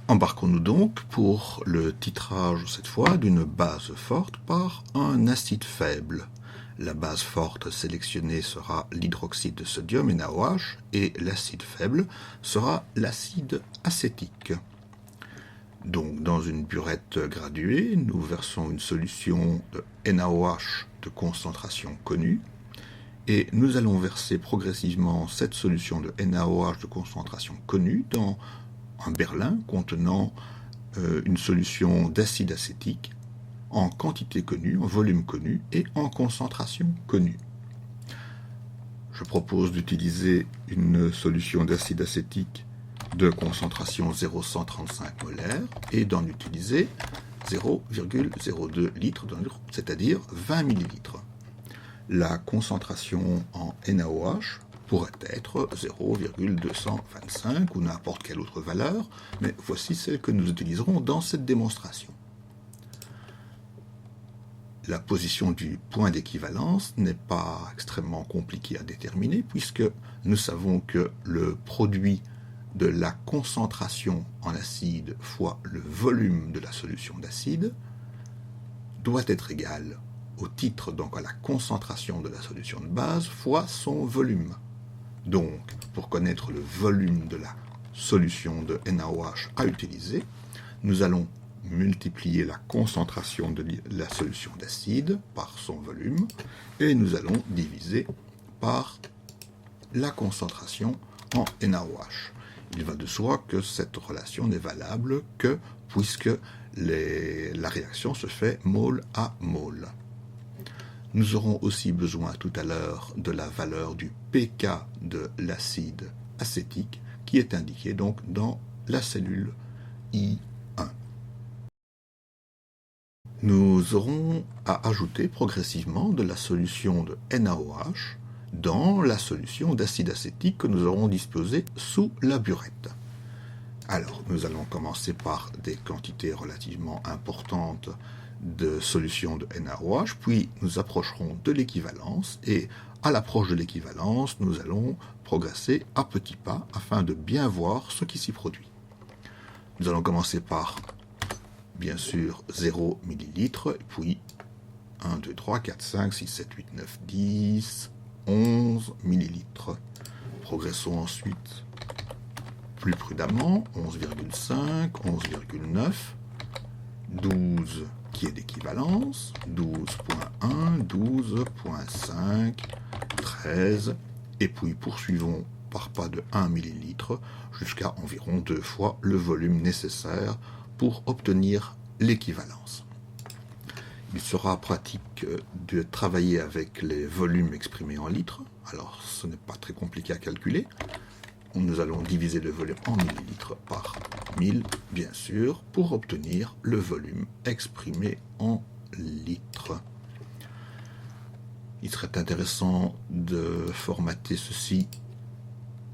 Embarquons-nous donc pour le titrage, cette fois, d'une base forte par un acide faible. La base forte sélectionnée sera l'hydroxyde de sodium, NaOH, et l'acide faible sera l'acide acétique. Donc, dans une burette graduée, nous versons une solution de NaOH de concentration connue, et nous allons verser progressivement cette solution de NaOH de concentration connue dans un berlin contenant une solution d'acide acétique en quantité connue, en volume connu et en concentration connue. Je propose d'utiliser une solution d'acide acétique de concentration 0,135 molaire et d'en utiliser 0,02 litres, c'est-à-dire 20 millilitres. La concentration en NaOH pourrait être 0,225 ou n'importe quelle autre valeur, mais voici celle que nous utiliserons dans cette démonstration. La position du point d'équivalence n'est pas extrêmement compliquée à déterminer puisque nous savons que le produit de la concentration en acide fois le volume de la solution d'acide doit être égal au titre, donc à la concentration de la solution de base fois son volume. Donc, pour connaître le volume de la solution de NaOH à utiliser, nous allons multiplier la concentration de la solution d'acide par son volume et nous allons diviser par la concentration en NaOH. Il va de soi que cette relation n'est valable que puisque la réaction se fait mole à mole. Nous aurons aussi besoin tout à l'heure de la valeur du pK de l'acide acétique qui est indiqué donc dans la cellule I1. Nous aurons à ajouter progressivement de la solution de NaOH dans la solution d'acide acétique que nous aurons disposée sous la burette. Alors, nous allons commencer par des quantités relativement importantes de solution de NaOH, puis nous approcherons de l'équivalence, et à l'approche de l'équivalence, nous allons progresser à petits pas afin de bien voir ce qui s'y produit. Nous allons commencer par, bien sûr, 0 ml, puis 1, 2, 3, 4, 5, 6, 7, 8, 9, 10, 11 ml. Progressons ensuite plus prudemment, 11,5, 11,9, 12 qui est d'équivalence, 12,1, 12,5, 13, et puis poursuivons par pas de 1 ml jusqu'à environ 2 fois le volume nécessaire pour obtenir l'équivalence. Il sera pratique de travailler avec les volumes exprimés en litres, alors ce n'est pas très compliqué à calculer. Nous allons diviser le volume en millilitres par 1000, bien sûr, pour obtenir le volume exprimé en litres. Il serait intéressant de formater ceci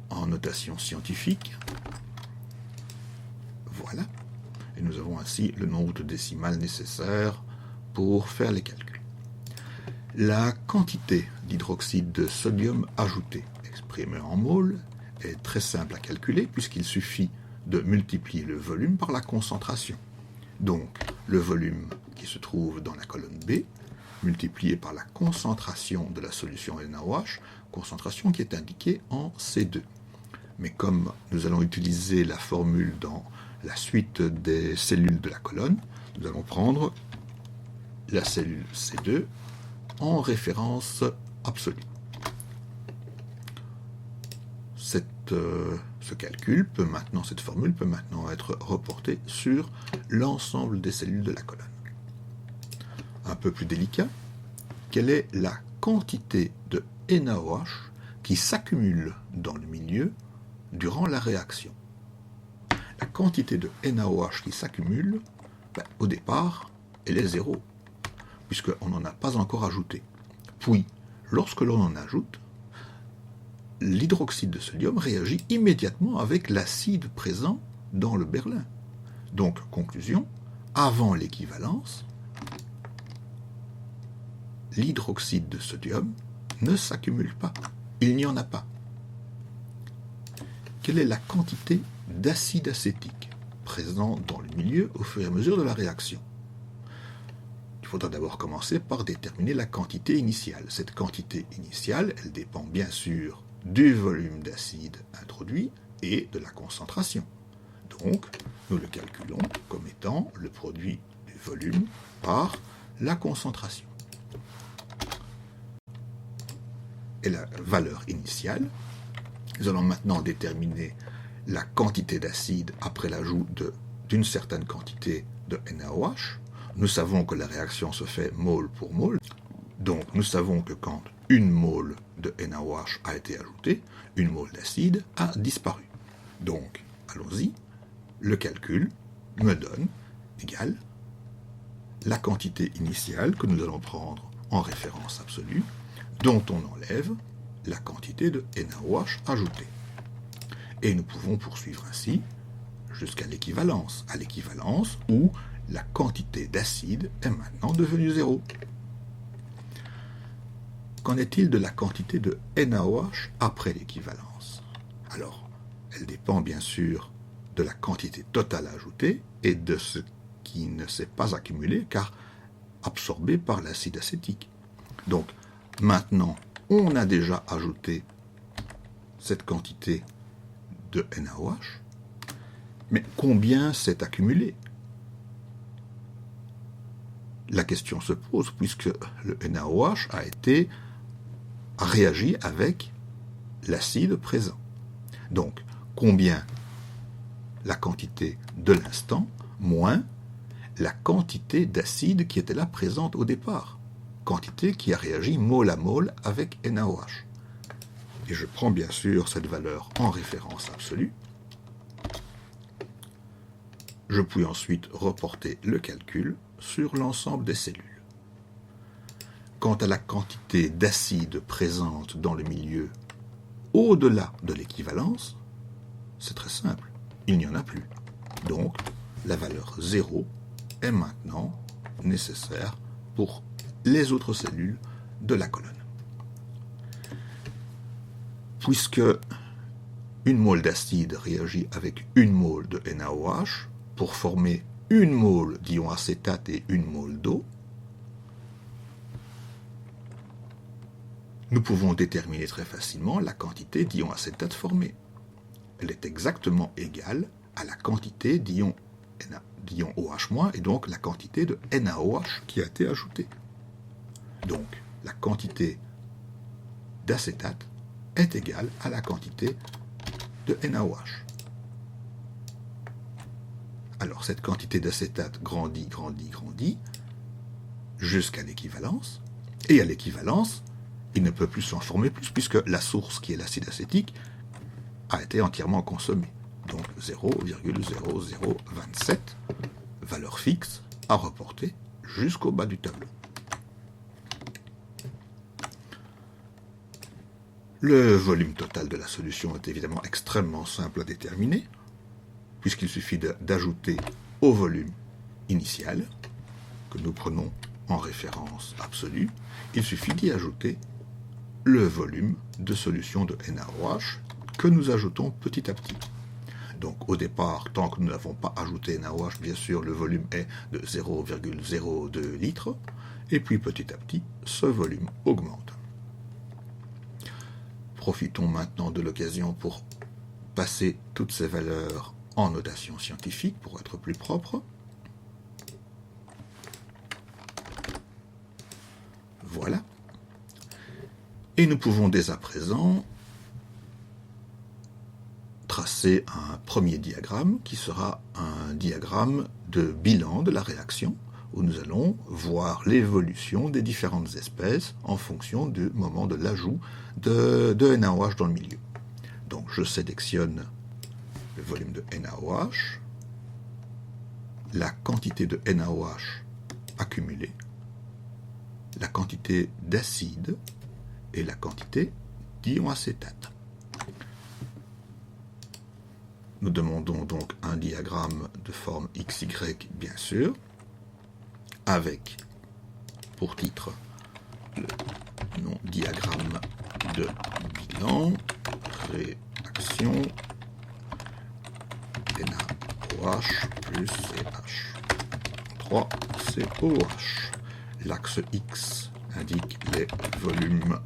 en notation scientifique. Voilà. Et nous avons ainsi le nombre de décimales nécessaire pour faire les calculs. La quantité d'hydroxyde de sodium ajouté, exprimée en mol, est très simple à calculer puisqu'il suffit de multiplier le volume par la concentration. Donc, le volume qui se trouve dans la colonne B, multiplié par la concentration de la solution NaOH, concentration qui est indiquée en C2. Mais comme nous allons utiliser la formule dans la suite des cellules de la colonne, nous allons prendre la cellule C2 en référence absolue. Cette formule peut maintenant être reportée sur l'ensemble des cellules de la colonne. Un peu plus délicat, quelle est la quantité de NaOH qui s'accumule dans le milieu durant la réaction? La quantité de NaOH qui s'accumule, au départ, elle est 0, puisqu'on n'en a pas encore ajouté. Puis, lorsque l'on en ajoute, l'hydroxyde de sodium réagit immédiatement avec l'acide présent dans le berlin. Donc, conclusion, avant l'équivalence, l'hydroxyde de sodium ne s'accumule pas. Il n'y en a pas. Quelle est la quantité d'acide acétique présents dans le milieu au fur et à mesure de la réaction. Il faudra d'abord commencer par déterminer la quantité initiale. Cette quantité initiale, elle dépend bien sûr du volume d'acide introduit et de la concentration. Donc, nous le calculons comme étant le produit du volume par la concentration. Et la valeur initiale, nous allons maintenant déterminer la quantité d'acide après l'ajout d'une certaine quantité de NaOH. Nous savons que la réaction se fait mole pour mole. Donc nous savons que quand une mole de NaOH a été ajoutée, une mole d'acide a disparu. Donc, allons-y, le calcul me donne égal la quantité initiale que nous allons prendre en référence absolue, dont on enlève la quantité de NaOH ajoutée. Et nous pouvons poursuivre ainsi jusqu'à l'équivalence, à l'équivalence où la quantité d'acide est maintenant devenue 0. Qu'en est-il de la quantité de NaOH après l'équivalence? Alors, elle dépend bien sûr de la quantité totale ajoutée et de ce qui ne s'est pas accumulé car absorbé par l'acide acétique. Donc, maintenant, on a déjà ajouté cette quantité de NaOH, mais combien s'est accumulé? La question se pose puisque le NaOH a réagi avec l'acide présent. Donc, combien la quantité de l'instant moins la quantité d'acide qui était là présente au départ, quantité qui a réagi mole à mole avec NaOH. Et je prends bien sûr cette valeur en référence absolue. Je puis ensuite reporter le calcul sur l'ensemble des cellules. Quant à la quantité d'acide présente dans le milieu au-delà de l'équivalence, c'est très simple, il n'y en a plus. Donc, la valeur 0 est maintenant nécessaire pour les autres cellules de la colonne. Puisque une mole d'acide réagit avec une mole de NaOH pour former une mole d'ion acétate et une mole d'eau, nous pouvons déterminer très facilement la quantité d'ion acétate formée. Elle est exactement égale à la quantité d'ion OH- et donc la quantité de NaOH qui a été ajoutée. Donc, la quantité d'acétate est égale à la quantité de NaOH. Alors, cette quantité d'acétate grandit jusqu'à l'équivalence, et à l'équivalence, il ne peut plus s'en former plus, puisque la source, qui est l'acide acétique, a été entièrement consommée. Donc 0,0027, valeur fixe, à reporter jusqu'au bas du tableau. Le volume total de la solution est évidemment extrêmement simple à déterminer, puisqu'il suffit d'ajouter au volume initial, que nous prenons en référence absolue, il suffit d'y ajouter le volume de solution de NaOH que nous ajoutons petit à petit. Donc au départ, tant que nous n'avons pas ajouté NaOH, bien sûr, le volume est de 0,02 litres, et puis petit à petit, ce volume augmente. Profitons maintenant de l'occasion pour passer toutes ces valeurs en notation scientifique pour être plus propre. Voilà. Et nous pouvons dès à présent tracer un premier diagramme qui sera un diagramme de bilan de la réaction où nous allons voir l'évolution des différentes espèces en fonction du moment de l'ajout de NaOH dans le milieu. Donc je sélectionne le volume de NaOH, la quantité de NaOH accumulée, la quantité d'acide et la quantité d'ion acétate. Nous demandons donc un diagramme de forme XY, bien sûr, avec pour titre le nom diagramme de bilan, réaction OH plus CH. 3 COH. L'axe X indique les volumes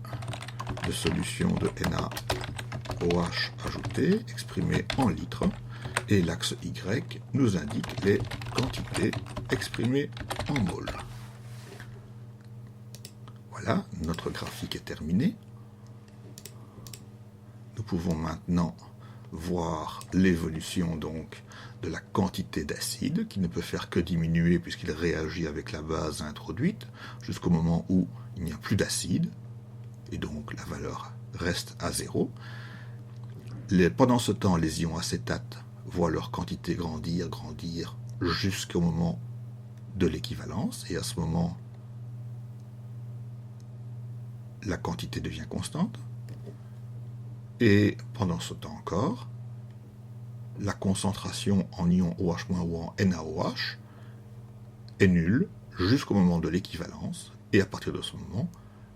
de solution de NaOH ajouté, exprimés en litres, et l'axe Y nous indique les quantités exprimées en moles. Voilà, notre graphique est terminé. Nous pouvons maintenant voir l'évolution donc de la quantité d'acide qui ne peut faire que diminuer puisqu'il réagit avec la base introduite jusqu'au moment où il n'y a plus d'acide et donc la valeur reste à 0. Pendant ce temps, les ions acétate voient leur quantité grandir jusqu'au moment de l'équivalence et à ce moment la quantité devient constante. Et pendant ce temps encore, la concentration en ion OH- ou en NaOH est nulle jusqu'au moment de l'équivalence. Et à partir de ce moment,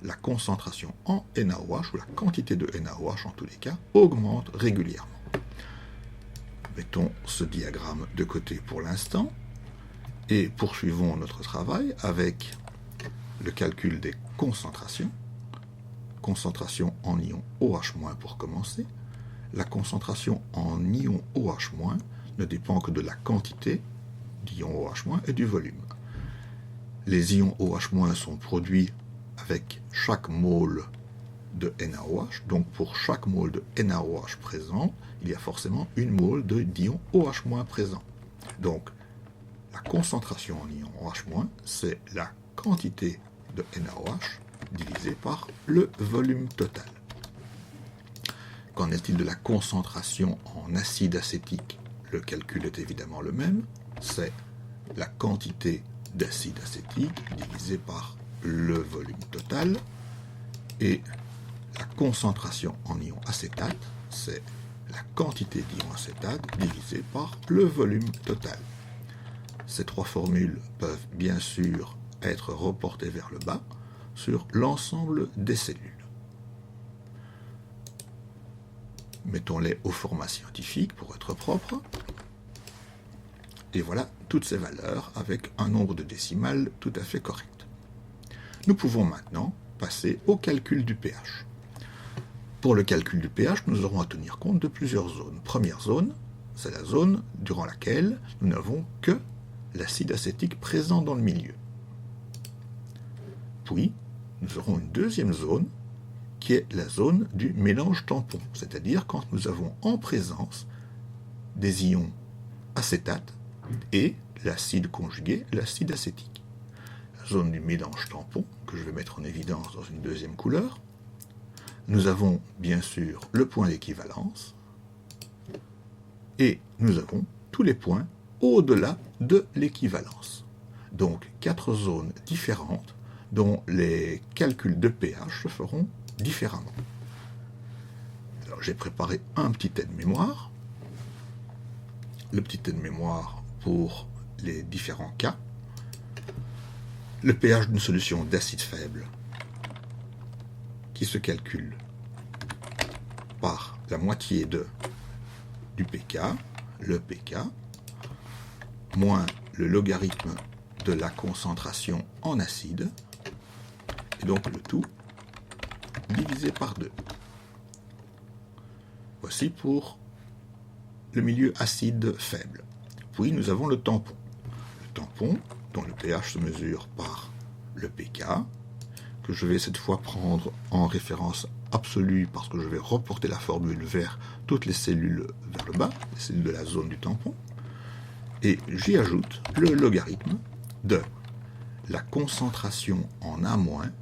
la concentration en NaOH, ou la quantité de NaOH en tous les cas, augmente régulièrement. Mettons ce diagramme de côté pour l'instant et poursuivons notre travail avec le calcul des concentrations. Concentration en ion OH- pour commencer. La concentration en ion OH- ne dépend que de la quantité d'ion OH- et du volume. Les ions OH- sont produits avec chaque mole de NaOH, donc pour chaque mole de NaOH présent, il y a forcément une mole d'ion OH- présent. Donc la concentration en ion OH-, c'est la quantité de NaOH divisé par le volume total. Qu'en est-il de la concentration en acide acétique? Le calcul est évidemment le même, c'est la quantité d'acide acétique divisé par le volume total, et la concentration en ion acétate, c'est la quantité d'ion acétate divisé par le volume total. Ces trois formules peuvent bien sûr être reportées vers le bas sur l'ensemble des cellules. Mettons-les au format scientifique pour être propre. Et voilà toutes ces valeurs avec un nombre de décimales tout à fait correct. Nous pouvons maintenant passer au calcul du pH. Pour le calcul du pH, nous aurons à tenir compte de plusieurs zones. Première zone, c'est la zone durant laquelle nous n'avons que l'acide acétique présent dans le milieu. Puis, nous aurons une deuxième zone qui est la zone du mélange tampon, c'est-à-dire quand nous avons en présence des ions acétate et l'acide conjugué, l'acide acétique. La zone du mélange tampon, que je vais mettre en évidence dans une deuxième couleur. Nous avons bien sûr le point d'équivalence et nous avons tous les points au-delà de l'équivalence. Donc 4 zones différentes dont les calculs de pH se feront différemment. Alors j'ai préparé un petit aide-mémoire. Le petit aide-mémoire pour les différents cas. Le pH d'une solution d'acide faible qui se calcule par la moitié du pK, le pK, moins le logarithme de la concentration en acide, et donc le tout divisé par 2. Voici pour le milieu acide faible. Puis nous avons le tampon. Le tampon, dont le pH se mesure par le pK, que je vais cette fois prendre en référence absolue parce que je vais reporter la formule vers toutes les cellules vers le bas, les cellules de la zone du tampon, et j'y ajoute le logarithme de la concentration en A-,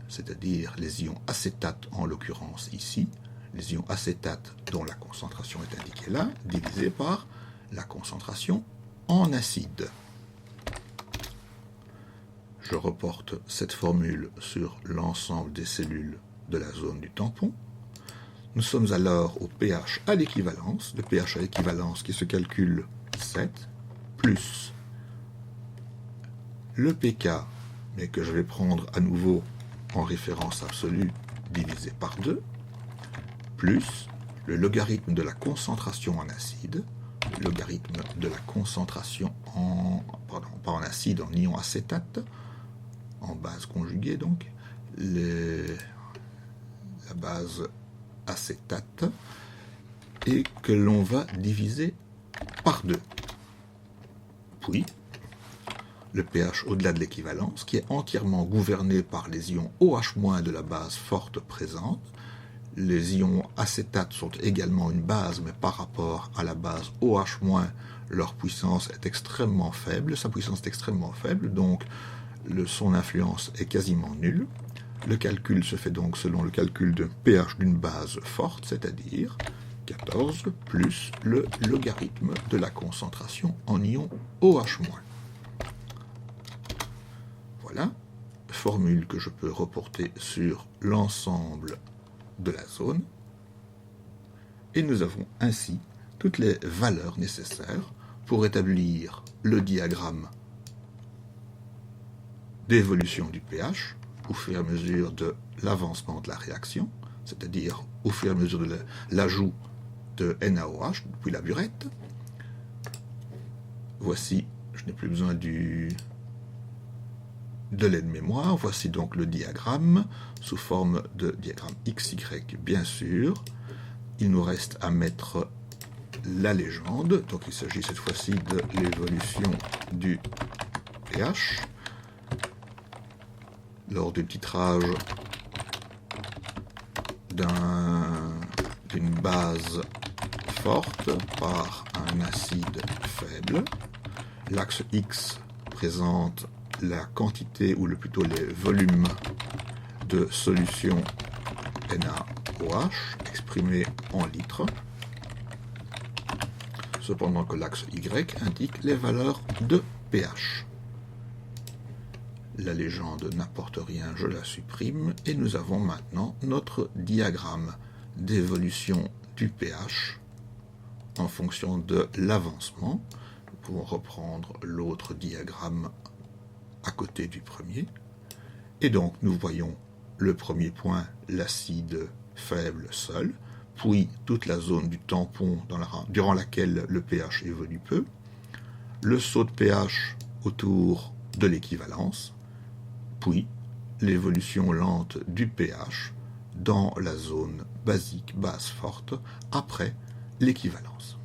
c'est-à-dire les ions acétate en l'occurrence ici, les ions acétate dont la concentration est indiquée là, divisé par la concentration en acide. Je reporte cette formule sur l'ensemble des cellules de la zone du tampon. Nous sommes alors au pH à l'équivalence, le pH à l'équivalence qui se calcule 7, plus le pK, mais que je vais prendre à nouveau en référence absolue, divisé par 2, plus le logarithme de la concentration en acide, logarithme de la concentration pas en acide, en ion acétate, en base conjuguée donc, la base acétate, et que l'on va diviser par 2. Puis, le pH au-delà de l'équivalence, qui est entièrement gouverné par les ions OH- de la base forte présente. Les ions acétates sont également une base, mais par rapport à la base OH-, leur puissance est extrêmement faible, sa puissance est extrêmement faible, donc son influence est quasiment nulle. Le calcul se fait donc selon le calcul de pH d'une base forte, c'est-à-dire 14 plus le logarithme de la concentration en ion OH-. Voilà, formule que je peux reporter sur l'ensemble de la zone. Et nous avons ainsi toutes les valeurs nécessaires pour établir le diagramme d'évolution du pH au fur et à mesure de l'avancement de la réaction, c'est-à-dire au fur et à mesure de l'ajout de NaOH depuis la burette. Voici, je n'ai plus besoin de l'aide-mémoire. Voici donc le diagramme sous forme de diagramme XY, bien sûr. Il nous reste à mettre la légende. Donc il s'agit cette fois-ci de l'évolution du pH lors du titrage d'une base forte par un acide faible. L'axe X présente la quantité, ou plutôt les volumes de solution NaOH exprimés en litres, cependant que l'axe Y indique les valeurs de pH. La légende n'apporte rien, je la supprime, et nous avons maintenant notre diagramme d'évolution du pH en fonction de l'avancement. Nous pouvons reprendre l'autre diagramme à côté du premier. Et donc nous voyons le premier point, l'acide faible seul, puis toute la zone du tampon durant laquelle le pH évolue peu, le saut de pH autour de l'équivalence, puis l'évolution lente du pH dans la zone basique, base forte, après l'équivalence.